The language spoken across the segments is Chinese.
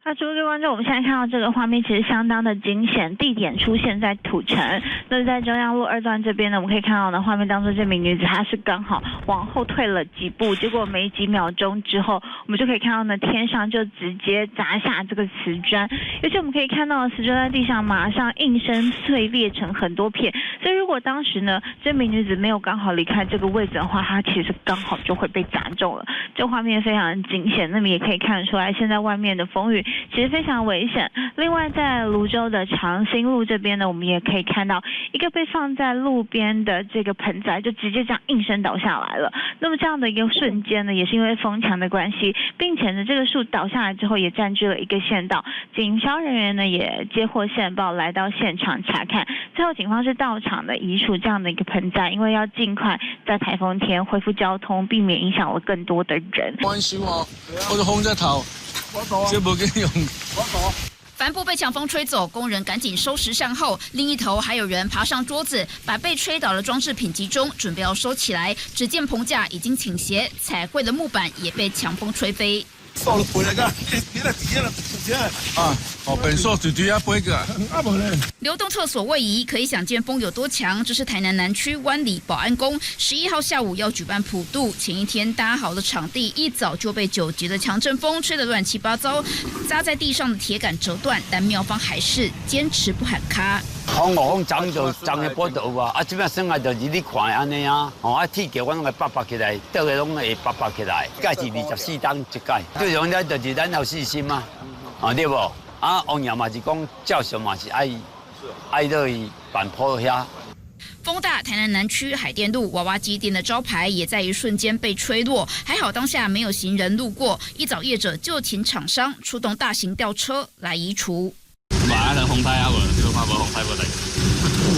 那诸位观众，我们现在看到这个画面其实相当的惊险，地点出现在土城，那在中央路2段这边呢，我们可以看到呢，画面当中这名女子她是刚好往后退了几步，结果没几秒钟之后，我们就可以看到呢，天上就直接砸下这个瓷砖，而且我们可以看到瓷砖在地上马上应声碎裂成很多片，所以如果当时呢，这名女子没有刚好离开这个位置的话，她其实刚好就会被砸中了，这画面非常的惊险，那么也可以看得出来，现在外面的风雨其实非常危险。另外，在泸州的长兴路这边呢，我们也可以看到一个被放在路边的这个盆栽，就直接这样应声倒下来了。那么这样的一个瞬间呢，也是因为风强的关系，并且呢，这个树倒下来之后也占据了一个县道。警消人员呢也接获线报，来到现场查看。最后，警方是到场的移除这样的一个盆栽，因为要尽快在台风天恢复交通，避免影响了更多的人。關心我，我就控隻頭，這冇幾用。帆布被强风吹走，工人赶紧收拾善后。另一头还有人爬上桌子，把被吹倒的装饰品集中，准备要收起来。只见棚架已经倾斜，彩绘的木板也被强风吹飞。流动厕所位移，可以想见风有多强。这是台南南区湾里保安宫11号下午要举办普渡，前一天搭好的场地，一早就被9级的强阵风吹得乱七八糟，扎在地上的铁杆折断，但庙方还是坚持不喊卡。风雨风涨的波度啊！啊，即摆生来就是你看安尼啊，铁桥我拢会拔起来，倒个拢会拔起来。届是24档一届，最重要就是咱有信心嘛，对无？啊，王爷嘛是讲，照常嘛是爱落去办坡遐。风大，台南南区海淀路娃娃机店的招牌也在一瞬间被吹落，还好当下没有行人路过。一早业者就请厂商出动大型吊车来移除。话咧风台啊无，这个看无风台无代志。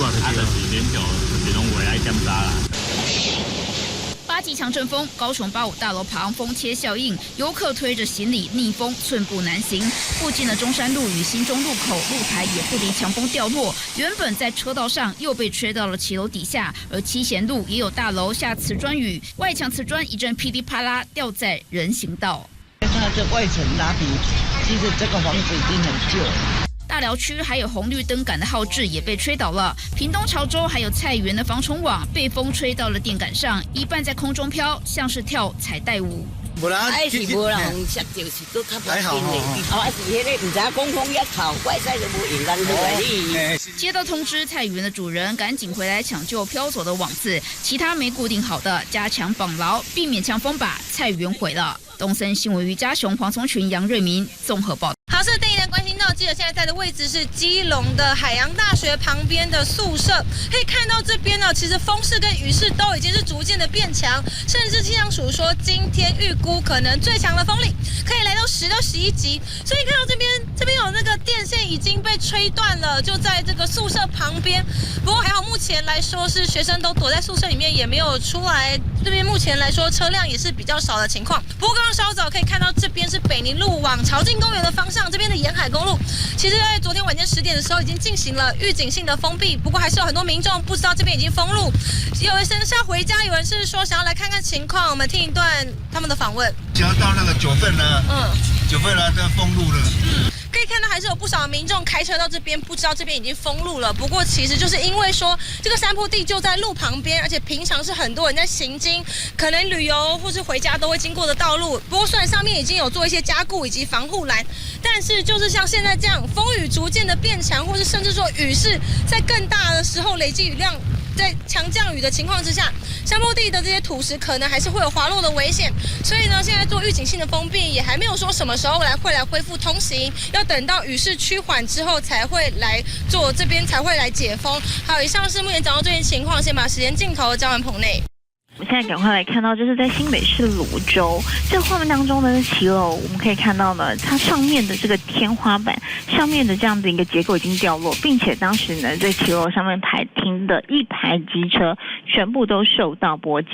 啊，就是连续就是拢话爱检查啦。8级强阵风，高雄85大楼旁风切效应，游客推着行李逆风寸步难行。附近的中山路与新中路口露台也不敌强风掉落，原本在车道上又被吹到了骑楼底下。而七贤路也有大楼下瓷砖雨，外墙瓷砖一阵噼里啪啦掉在人行道。看这外层拉皮，其实这个房子已经很旧了。大寮区还有红绿灯杆的号志也被吹倒了，屏东潮州还有菜园的防虫网被风吹到了电杆上，一半在空中飘，像是跳彩带舞。还是无人接就是都较不紧的，还是迄个唔知讲风一头，怪晒就无影咱落来。接到通知，菜园的主人赶紧回来抢救飘走的网子，其他没固定好的加强绑牢，避免强风把菜园毁了。东森新闻于嘉雄、黄松群、杨瑞明综合报道。好，是第一人关心到，记者现在在的位置是基隆的海洋大学旁边的宿舍，可以看到这边呢，其实风势跟雨势都已经是逐渐的变强，甚至气象署说今天预估可能最强的风力可以来到10到11级，所以看到这边有那个电线已经被吹断了，就在这个宿舍旁边。不过还好，目前来说是学生都躲在宿舍里面，也没有出来。这边目前来说车辆也是比较少的情况。不过刚刚稍早可以看到，这边是北宁路往潮境公园的方向，这边的沿海公路，其实在昨天晚间10点的时候已经进行了预警性的封闭，不过还是有很多民众不知道这边已经封路，有人是要回家，有人是说想要来看看情况。我们听一段他们的访问。想要到那个9份呢，9份呢都封路了。可以看到还是有不少民众开车到这边，不知道这边已经封路了。不过其实就是因为说这个山坡地就在路旁边，而且平常是很多人在行经，可能旅游或是回家都会经过的道路。不过虽然上面已经有做一些加固以及防护栏，但是就是像现在这样，风雨逐渐的变强，或是甚至说雨势在更大的时候累积雨量。在强降雨的情况之下，山坡地的这些土石可能还是会有滑落的危险，所以呢，现在做预警性的封闭，也还没有说什么时候会来恢复通行，要等到雨势趋缓之后才会来做，这边才会来解封。好，以上是目前掌握最新情况，先把时间镜头交完棚内。我们现在赶快来看到，这是在新北市泸州这个画面当中的骑楼，我们可以看到呢，它上面的这个天花板上面的这样的一个结构已经掉落，并且当时呢，在骑楼上面停的一排机车全部都受到波及。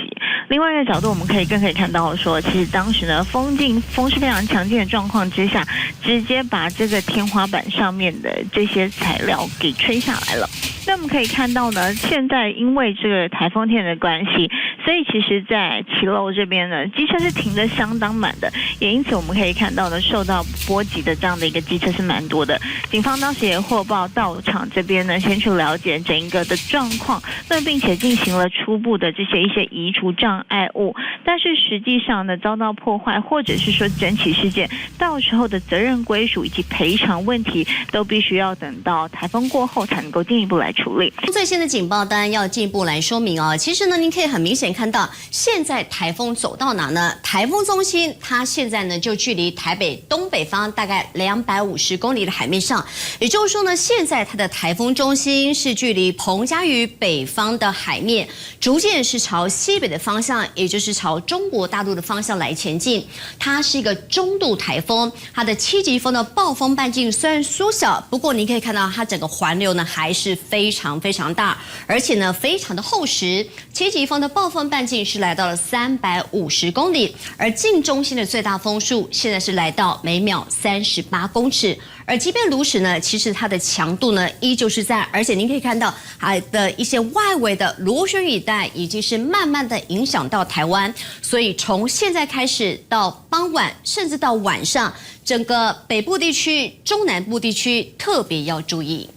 另外一个角度，我们可以看到说，其实当时呢，风是非常强劲的状况之下，直接把这个天花板上面的这些材料给吹下来了。那我们可以看到呢，现在因为这个台风天的关系，所以其实在骑楼这边呢，机车是停得相当满的，也因此我们可以看到呢，受到波及的这样的一个机车是蛮多的。警方当时也获报到场这边呢，先去了解整个的状况，那并且进行了初步的一些移除障碍物，但是实际上呢，遭到破坏或者是说整起事件，到时候的责任归属以及赔偿问题，都必须要等到台风过后才能够进一步来处理。最新的警报单要进一步来说明哦。其实呢，您可以很明显看到，现在台风走到哪呢？台风中心它现在呢就距离台北东北方大概250公里的海面上，也就是说呢，现在它的台风中心是距离澎嘉屿北方的海面，逐渐是朝西北的方向，也就是朝中国大陆的方向来前进。它是一个中度台风，它的7级风的暴风半径虽然缩小，不过你可以看到它整个环流呢还是非常非常大，而且呢非常的厚实。7级风的暴风半径是来到了350公里，而近中心的最大风速现在是来到每秒38公尺。而即便如此呢，其实它的强度呢依旧是在，而且您可以看到它的一些外围的螺旋雨带已经是慢慢的影响到台湾，所以从现在开始到傍晚甚至到晚上，整个北部地区、中南部地区特别要注意。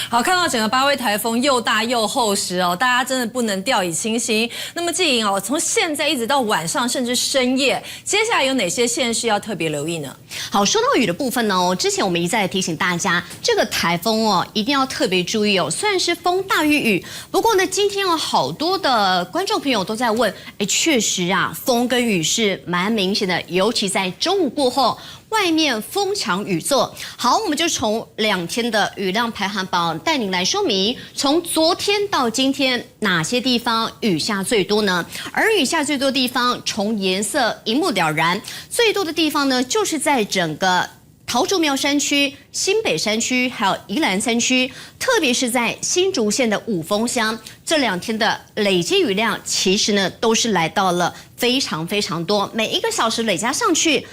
好，看到整个8位台风又大又厚实哦，大家真的不能掉以轻心。那么季莹哦，从现在一直到晚上甚至深夜，接下来有哪些县市要特别留意呢？好，说到雨的部分呢，之前我们一再提醒大家，这个台风哦一定要特别注意哦。虽然是风大于雨，不过呢，今天有好多的观众朋友都在问，确实啊，风跟雨是蛮明显的，尤其在中午过后。外面风强雨作，好，我们就从2天的雨量排行榜带您来说明，从昨天到今天哪些地方雨下最多呢？而雨下最多的地方，从颜色一目了然，最多的地方呢，就是在整个桃竹苗山区、新北山区还有宜兰山区，特别是在新竹县的五峰乡，这2天的累积雨量其实呢都是来到了非常非常多，每1个小时累加上去。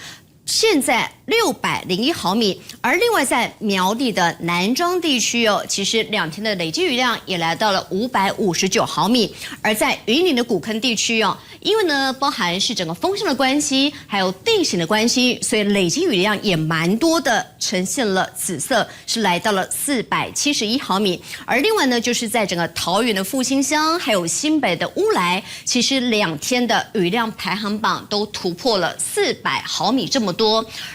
现在601毫米，而另外在苗栗的南庄地区哦，其实2天的累积雨量也来到了559毫米，而在云林的古坑地区哦，因为呢包含是整个风向的关系，还有地形的关系，所以累积雨量也蛮多的，呈现了紫色，是来到了471毫米。而另外呢，就是在整个桃园的复兴乡，还有新北的乌来，其实2天的雨量排行榜都突破了400毫米这么多。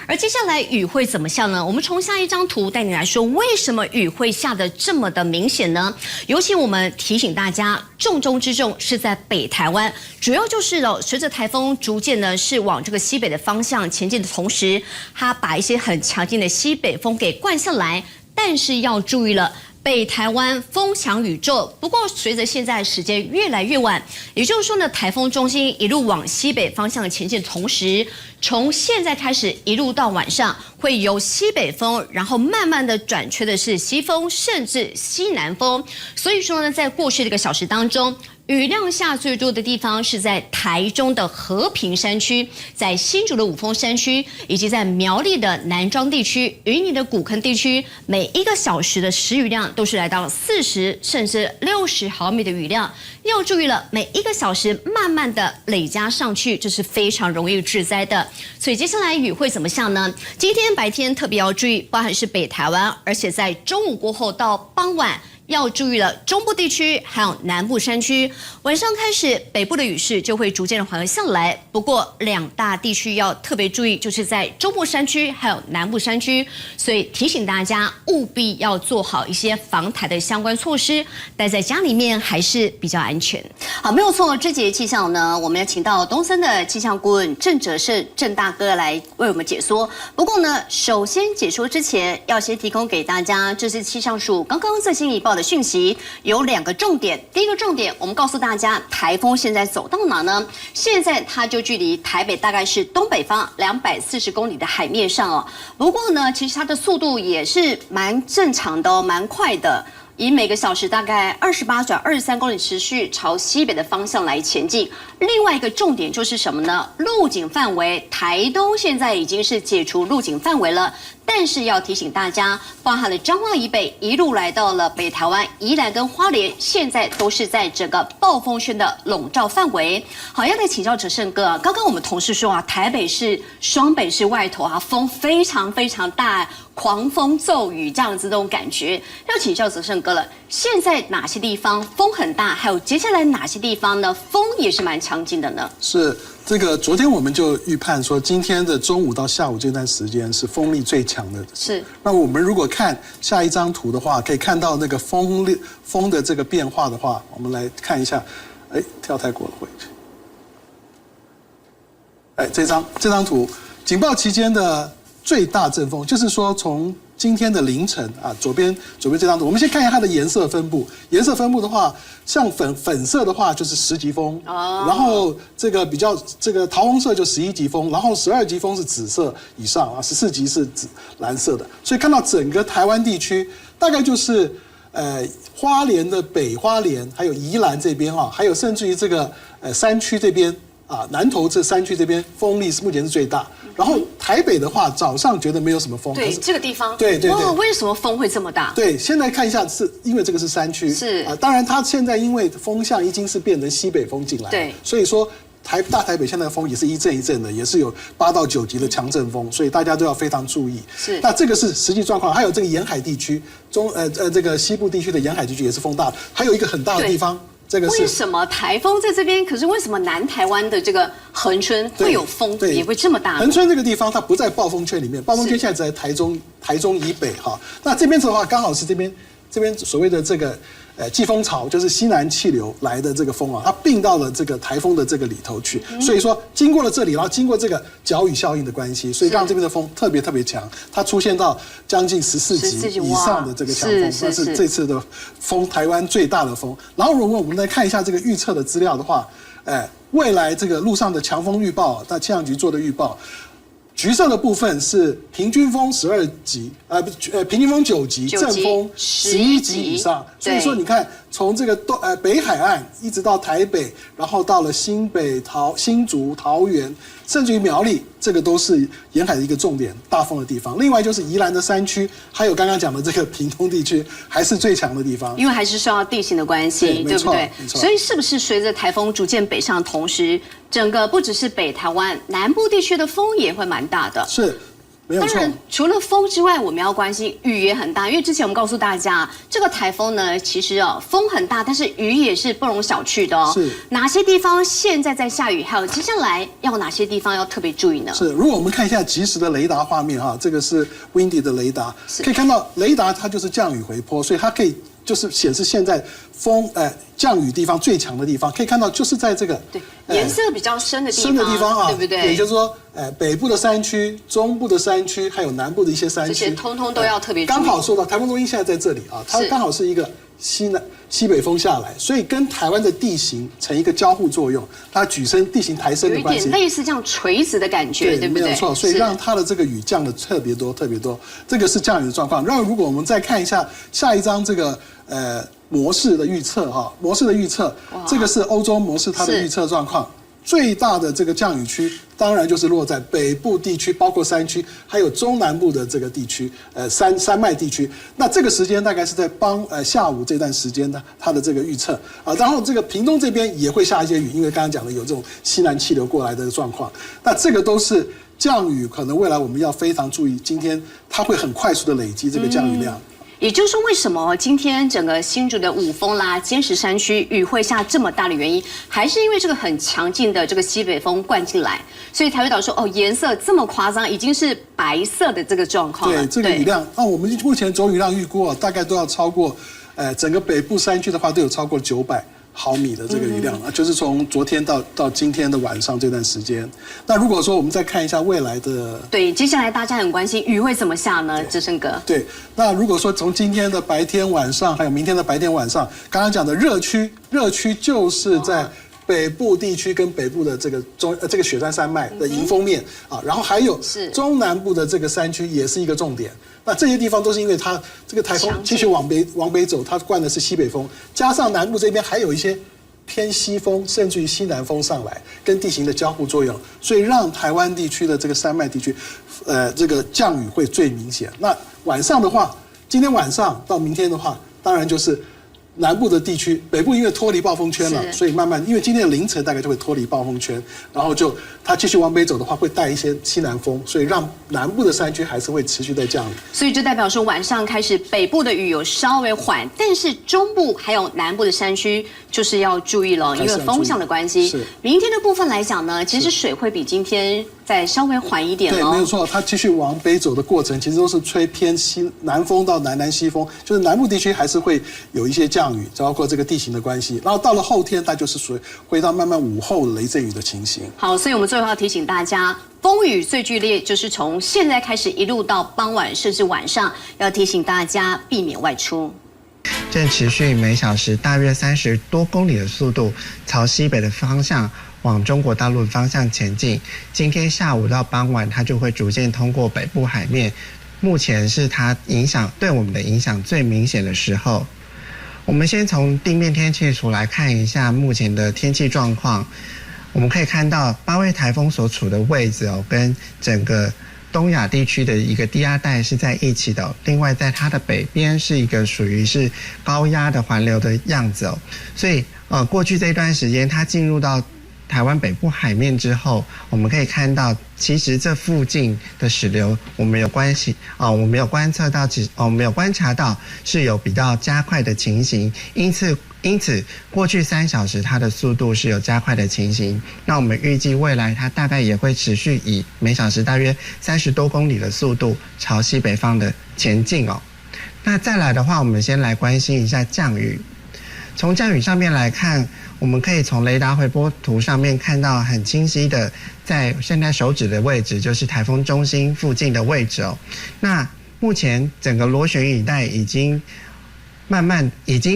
而接下来雨会怎么下呢？我们从下一张图带你来说，为什么雨会下得这么的明显呢？尤其我们提醒大家，重中之重是在北台湾，主要就是随着台风逐渐呢是往这个西北的方向前进的同时，它把一些很强劲的西北风给灌下来，但是要注意了。北台湾风强雨骤，不过随着现在时间越来越晚，也就是说呢，台风中心一路往西北方向前进的同时，从现在开始一路到晚上，会由西北风，然后慢慢的转吹的是西风，甚至西南风。所以说呢，在过去的1个小时当中，雨量下最多的地方是在台中的和平山区，在新竹的五峰山区，以及在苗栗的南庄地区、云林的古坑地区，每1个小时的时雨量都是来到40甚至60毫米的雨量。要注意了，每1个小时慢慢的累加上去，这是非常容易致灾的。所以接下来雨会怎么下呢？今天白天特别要注意，包含是北台湾，而且在中午过后到傍晚。要注意了，中部地区还有南部山区，晚上开始北部的雨势就会逐渐的缓和下来。不过2大地区要特别注意，就是在中部山区还有南部山区，所以提醒大家务必要做好一些防台的相关措施，待在家里面还是比较安全。好，没有错，这节气象呢，我们要请到东森的气象顾问郑哲胜郑大哥来为我们解说。不过呢，首先解说之前，要先提供给大家，这是气象署刚刚最新一报的讯息，有2个重点。第一个重点，我们告诉大家，台风现在走到哪呢？现在它就距离台北大概是东北方240公里的海面上哦。不过呢，其实它的速度也是蛮正常的哦，蛮快的。以每个小时大概28转23公里持续朝西北的方向来前进。另外一个重点就是什么呢？路警范围，台东现在已经是解除路警范围了，但是要提醒大家，包含了彰化以北一路来到了北台湾、宜兰跟花莲，现在都是在整个暴风圈的笼罩范围。好，要来请教哲胜哥啊，刚刚我们同事说啊，台北市、双北市外头啊，风非常非常大。狂风骤雨这样子这种感觉，要请教哲胜哥了。现在哪些地方风很大？还有接下来哪些地方呢？风也是蛮强劲的呢？是这个，昨天我们就预判说，今天的中午到下午这段时间是风力最强的。是。那我们如果看下一张图的话，可以看到那个风的这个变化的话，我们来看一下。哎，跳太过了，回去。哎，这张图，警报期间的最大阵风，就是说从今天的凌晨啊，左边这张图，我们先看一下它的颜色分布。颜色分布的话，像粉色的话就是10级风，然后这个比较桃红色就11级风，然后12级风是紫色以上啊，14级是蓝色的。所以看到整个台湾地区，大概就是花莲的北花莲，还有宜兰这边啊，还有甚至于这个山区这边。啊，南投这山区这边风力是目前是最大，然后台北的话早上觉得没有什么风，对这个地方，对，为什么风会这么大？对，现在看一下，是因为这个是山区，是啊，当然它现在因为风向已经是变成西北风进来，对，所以说大台北现在的风也是一阵一阵的，也是有8到9级的强阵风，所以大家都要非常注意。是，那这个是实际状况，还有这个沿海地区，这个西部地区的沿海地区也是风大，还有一个很大的地方。这个是为什么台风在这边？可是为什么南台湾的这个恒春会有风也会这么大？恒春这个地方它不在暴风圈里面，暴风圈现在在台中以北哈。那这边的话刚好是这边所谓的这个季风槽，就是西南气流来的这个风啊，它并到了这个台风的这个里头去，所以说经过了这里，然后经过这个角雨效应的关系，所以让这边的风特别强，它出现到将近14级以上的这个强风，那是这次的风台湾最大的风。然后如果我们来看一下这个预测的资料的话，未来这个路上的强风预报，那气象局做的预报。橘色的部分是平均风12级，平均风9级，阵风11级以上。所以说你看，从这个北海岸一直到台北，然后到了新北、新竹、桃园，甚至于苗栗，这个都是沿海的一个重点大风的地方。另外就是宜兰的山区，还有刚刚讲的这个屏东地区，还是最强的地方。因为还是受到地形的关系，对不对？所以是不是随着台风逐渐北上的同时，整个不只是北台湾南部地区的风也会蛮大的？是。当然，除了风之外，我们要关心雨也很大。因为之前我们告诉大家，这个台风呢，其实风很大，但是雨也是不容小觑的哦。是哪些地方现在在下雨？还有接下来要哪些地方要特别注意呢？是，如果我们看一下即时的雷达画面哈，这个是 Windy 的雷达，可以看到雷达它就是降雨回波，所以它可以就是显示现在风降雨地方最强的地方，可以看到就是在这个对颜色比较深的地方啊，对不对？也就是说，北部的山区、中部的山区，还有南部的一些山区，这些通通都要特别注意。刚好受到台风中心现在在这里啊，它刚好是一个西北风下来，所以跟台湾的地形成一个交互作用，它举升地形抬升的关系，有一点类似这样垂直的感觉，对不对？没有错，所以让它的这个雨降的特别多，这个是降雨的状况。然后如果我们再看一下下一张这个模式的预测哈，这个是欧洲模式它的预测状况。最大的这个降雨区，当然就是落在北部地区，包括山区，还有中南部的这个地区，山脉地区。那这个时间大概是在下午这段时间呢，它的这个预测啊。然后这个屏东这边也会下一些雨，因为刚刚讲的有这种西南气流过来的状况。那这个都是降雨，可能未来我们要非常注意，今天它会很快速的累积这个降雨量。也就是说，为什么今天整个新竹的五峰啦、尖石山区雨会下这么大的原因，还是因为这个很强劲的这个西北风灌进来，所以台北岛说哦，颜色这么夸张，已经是白色的这个状况了。对，这个雨量，那我们目前总雨量预估大概都要超过，整个北部山区的话都有超过900毫米的这个雨量啊，就是从昨天到今天的晚上这段时间。那如果说我们再看一下未来的，对，接下来大家很关心雨会怎么下呢？哲胜哥。对，那如果说从今天的白天晚上，还有明天的白天晚上，刚刚讲的热区就是在北部地区跟北部的这个雪山山脉的迎风面啊，然后还有中南部的这个山区也是一个重点。那这些地方都是因为它这个台风继续往北走，它灌的是西北风，加上南部这边还有一些偏西风，甚至于西南风上来，跟地形的交互作用，所以让台湾地区的这个山脉地区，这个降雨会最明显。那晚上的话，今天晚上到明天的话，当然就是南部的地区，北部因为脱离暴风圈了，所以慢慢，因为今天的凌晨大概就会脱离暴风圈，然后它继续往北走的话，会带一些西南风，所以让南部的山区还是会持续在降雨。所以这代表说晚上开始北部的雨有稍微缓，但是中部还有南部的山区就是要注意了，因为风向的关系。明天的部分来讲呢，其实水会比今天再稍微缓一点。对，没有错，它继续往北走的过程，其实都是吹偏西南风到南西风，就是南部地区还是会有一些降雨，包括这个地形的关系。然后到了后天，它就是属于回到慢慢午后雷阵雨的情形。好，所以我们最后要提醒大家，风雨最剧烈就是从现在开始一路到傍晚甚至晚上，要提醒大家避免外出。正持续每小时大约30多公里的速度朝西北的方向往中国大陆的方向前进。今天下午到傍晚，它就会逐渐通过北部海面。目前是它对我们的影响最明显的时候。我们先从地面天气图来看一下目前的天气状况。我们可以看到八位台风所处的位置跟整个东亚地区的一个低压带是在一起的。另外，在它的北边是一个属于是高压的环流的样子所以过去这段时间它进入到台湾北部海面之后，我们可以看到，其实这附近的水流我们有观察到是有比较加快的情形，因此过去3小时它的速度是有加快的情形。那我们预计未来它大概也会持续以每小时大约30多公里的速度朝西北方的前进那再来的话，我们先来关心一下降雨。从降雨上面来看，我们可以从雷达回波图上面看到很清晰的，在现在手指的位置就是台风中心附近的位置那目前整个螺旋雨带已经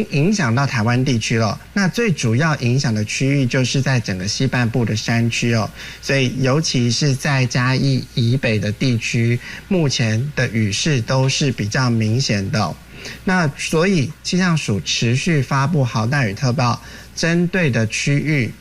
影响到台湾地区了。那最主要影响的区域就是在整个西半部的山区所以尤其是在嘉义以北的地区，目前的雨势都是比较明显的那所以气象署持续发布豪大雨特报，针对的区域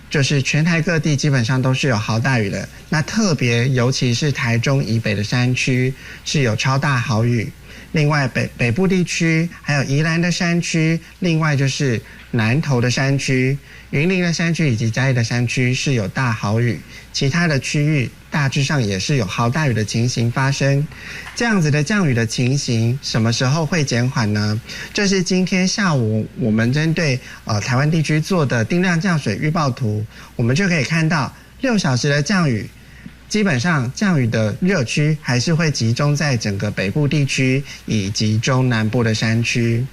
就是全台各地基本上都是有豪大雨的。那特别尤其是台中以北的山区是有超大豪雨。另外北部地区还有宜兰的山区，另外就是南投的山区、云林的山区以及嘉义的山区是有大豪雨，其他的区域大致上也是有豪大雨的情形发生。这样子的降雨的情形什么时候会减缓呢？这是今天下午我们针对台湾地区做的定量降水预报图，我们就可以看到6小时的降雨，基本上降雨的热区还是会集中在整个北部地区以及中南部的山区。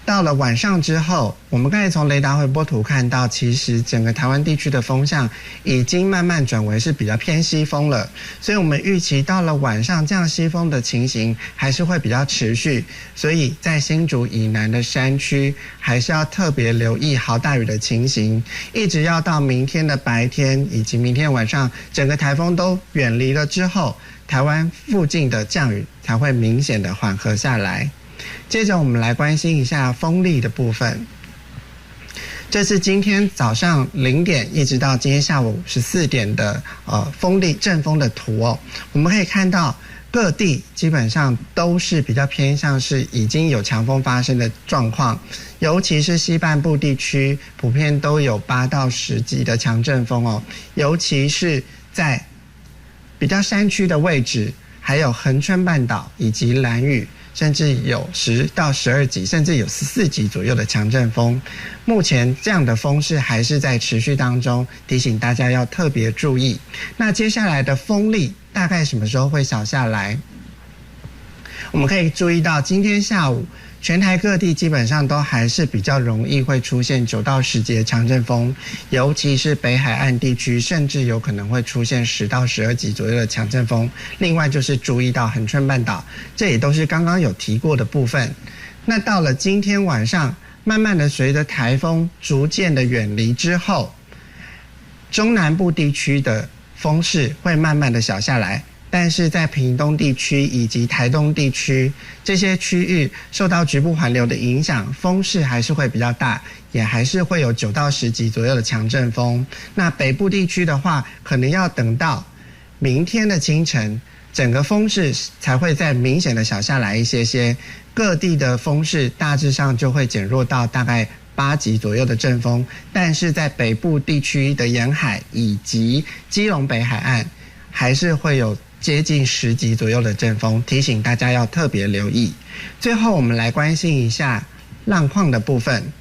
到了晚上之后，我们刚才从雷达回波图看到，其实整个台湾地区的风向已经慢慢转为是比较偏西风了，所以我们预期到了晚上这样西风的情形还是会比较持续，所以在新竹以南的山区还是要特别留意豪大雨的情形，一直要到明天的白天以及明天晚上整个台风都远离了之后，台湾附近的降雨才会明显的缓和下来。接着我们来关心一下风力的部分。这是今天早上0点一直到今天下午14点的风力阵风的图我们可以看到各地基本上都是比较偏向是已经有强风发生的状况，尤其是西半部地区普遍都有8到10级的强阵风尤其是在比较山区的位置，还有恒春半岛以及兰屿，甚至有10到12级，甚至有14级左右的强阵风。目前这样的风势还是在持续当中，提醒大家要特别注意。那接下来的风力大概什么时候会小下来？我们可以注意到今天下午全台各地基本上都还是比较容易会出现9到10级的强阵风，尤其是北海岸地区，甚至有可能会出现10到12级左右的强阵风。另外就是注意到恒春半岛，这也都是刚刚有提过的部分。那到了今天晚上慢慢的随着台风逐渐的远离之后，中南部地区的风势会慢慢的小下来，但是在屏东地区以及台东地区这些区域受到局部环流的影响，风势还是会比较大，也还是会有9到10级左右的强阵风。那北部地区的话，可能要等到明天的清晨，整个风势才会再明显的小下来一些些，各地的风势大致上就会减弱到大概8级左右的阵风，但是在北部地区的沿海以及基隆北海岸，还是会有接近10级左右的阵风，提醒大家要特别留意。最后我们来关心一下浪况的部分。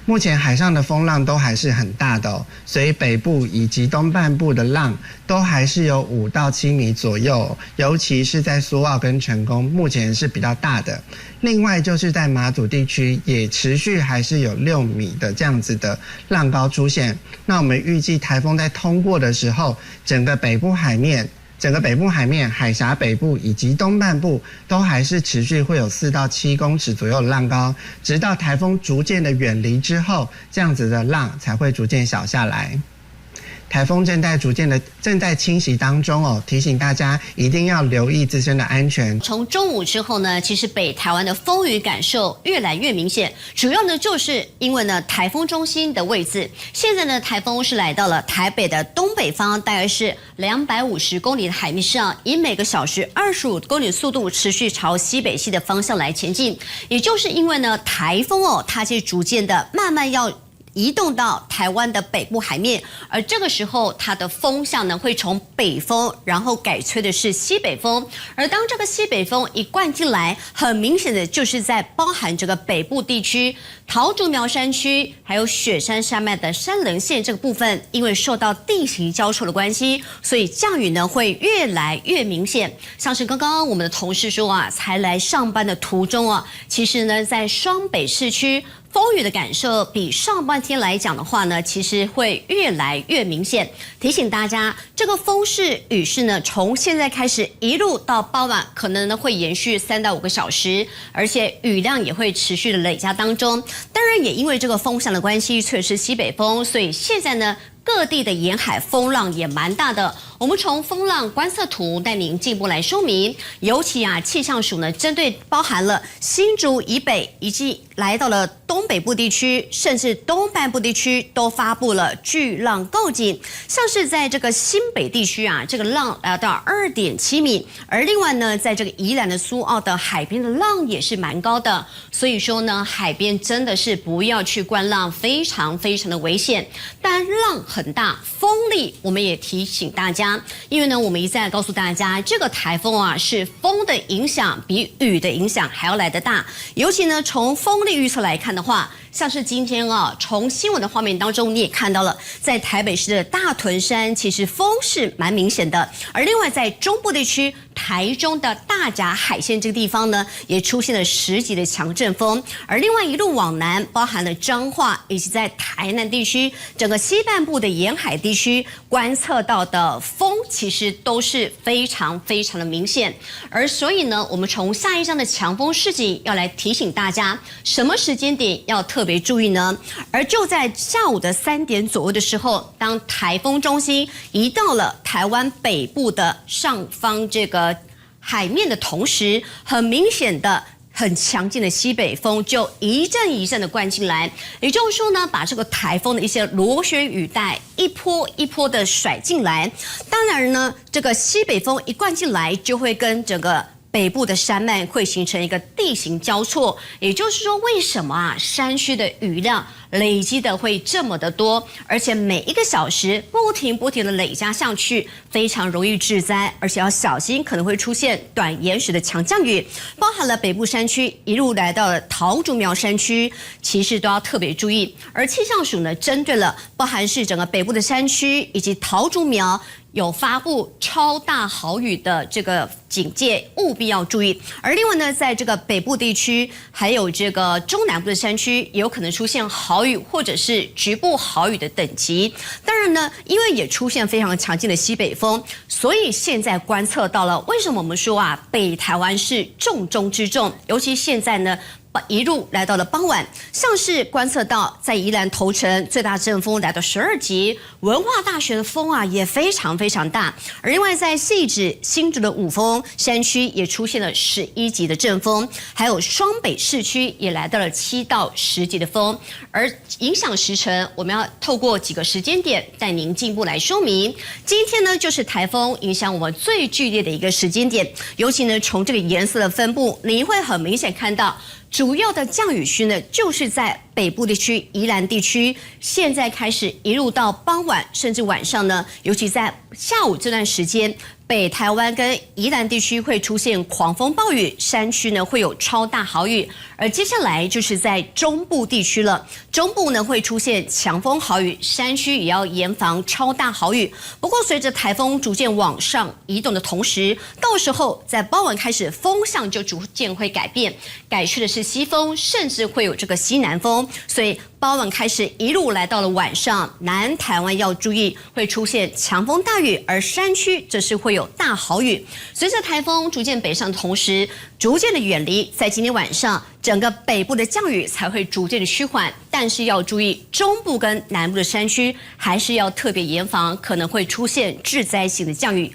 目前海上的风浪都还是很大的所以北部以及东半部的浪都还是有5到7米左右，尤其是在苏澳跟成功，目前是比较大的。另外就是在马祖地区也持续还是有6米的这样子的浪高出现。那我们预计台风在通过的时候，整个北部海面、海峡北部以及东半部都还是持续会有4到7公尺左右的浪高，直到台风逐渐的远离之后，这样子的浪才会逐渐小下来。台风正在侵袭当中提醒大家一定要留意自身的安全。从中午之后呢，其实北台湾的风雨感受越来越明显，主要呢就是因为呢台风中心的位置，现在呢台风是来到了台北的东北方，大概是250公里的海面上，以每个小时25公里速度持续朝西北西的方向来前进。也就是因为呢台风它是逐渐的慢慢要移动到台湾的北部海面，而这个时候它的风向呢会从北风，然后改吹的是西北风。而当这个西北风一灌进来，很明显的就是在包含这个北部地区、桃竹苗山区，还有雪山山脉的山棱线这个部分，因为受到地形交错的关系，所以降雨呢会越来越明显。像是刚刚我们的同事说才来上班的途中其实呢在双北市区风雨的感受比上半天来讲的话呢，其实会越来越明显。提醒大家，这个风势、雨势呢，从现在开始一路到傍晚，可能呢会延续3到5个小时，而且雨量也会持续的累加当中。当然，也因为这个风向的关系，却是西北风，所以现在呢，各地的沿海风浪也蛮大的。我们从风浪观测图带您进一步来说明，尤其气象署呢，针对包含了新竹以北以及来到了东北部地区，甚至东半部地区，都发布了巨浪告警。像是在这个新北地区这个浪来到2.7米，而另外呢，在这个宜兰的苏澳的海边的浪也是蛮高的。所以说呢，海边真的是不要去观浪，非常非常的危险。但浪很大，风力我们也提醒大家。因为呢，我们一再告诉大家，这个台风是风的影响比雨的影响还要来得大。尤其呢，从风力预测来看的话，像是今天从新闻的画面当中你也看到了，在台北市的大屯山，其实风是蛮明显的。而另外在中部地区，台中的大甲海线这个地方呢，也出现了10级的强阵风。而另外一路往南，包含了彰化以及在台南地区，整个西半部的沿海地区观测到的风其实都是非常非常的明显。而所以呢，我们从下一章的强风示警要来提醒大家，什么时间点要特别注意呢？而就在下午的3点左右的时候，当台风中心移到了台湾北部的上方这个海面的同时，很明显的很强劲的西北风就一阵一阵的灌进来，也就是说呢，把这个台风的一些螺旋雨带一波一波的甩进来。当然呢，这个西北风一灌进来，就会跟整个北部的山脉会形成一个地形交错，也就是说，为什么山区的雨量累积的会这么的多，而且每一个小时不停的累加上去，非常容易致灾，而且要小心可能会出现短延时的强降雨，包含了北部山区一路来到了桃竹苗山区，其实都要特别注意。而气象署呢，针对了包含是整个北部的山区以及桃竹苗，有发布超大豪雨的这个警戒，务必要注意。而另外呢，在这个北部地区，还有这个中南部的山区，也有可能出现豪雨或者是局部豪雨的等级。当然呢，因为也出现非常强劲的西北风，所以现在观测到了，为什么我们说北台湾是重中之重？尤其现在呢，一路来到了傍晚，像是观测到在宜兰头城最大阵风来到12级，文化大学的风啊也非常非常大，而另外在汐止、新竹的五峰山区也出现了11级的阵风，还有双北市区也来到了7到10级的风，而影响时程，我们要透过几个时间点带您进一步来说明。今天呢，就是台风影响我们最剧烈的一个时间点，尤其呢从这个颜色的分布，你会很明显看到。主要的降雨区呢，就是在北部地区、宜兰地区，现在开始一路到傍晚，甚至晚上呢，尤其在下午这段时间，北台湾跟宜兰地区会出现狂风暴雨，山区呢会有超大豪雨，而接下来就是在中部地区了，中部呢会出现强风豪雨，山区也要严防超大豪雨。不过随着台风逐渐往上移动的同时，到时候在傍晚开始风向就逐渐会改变，改去的是西风，甚至会有这个西南风，所以傍晚开始一路来到了晚上，南台湾要注意会出现强风大雨，而山区则是会有大豪雨。随着台风逐渐北上的同时，逐渐的远离，在今天晚上整个北部的降雨才会逐渐的趋缓，但是要注意中部跟南部的山区还是要特别严防，可能会出现致灾性的降雨。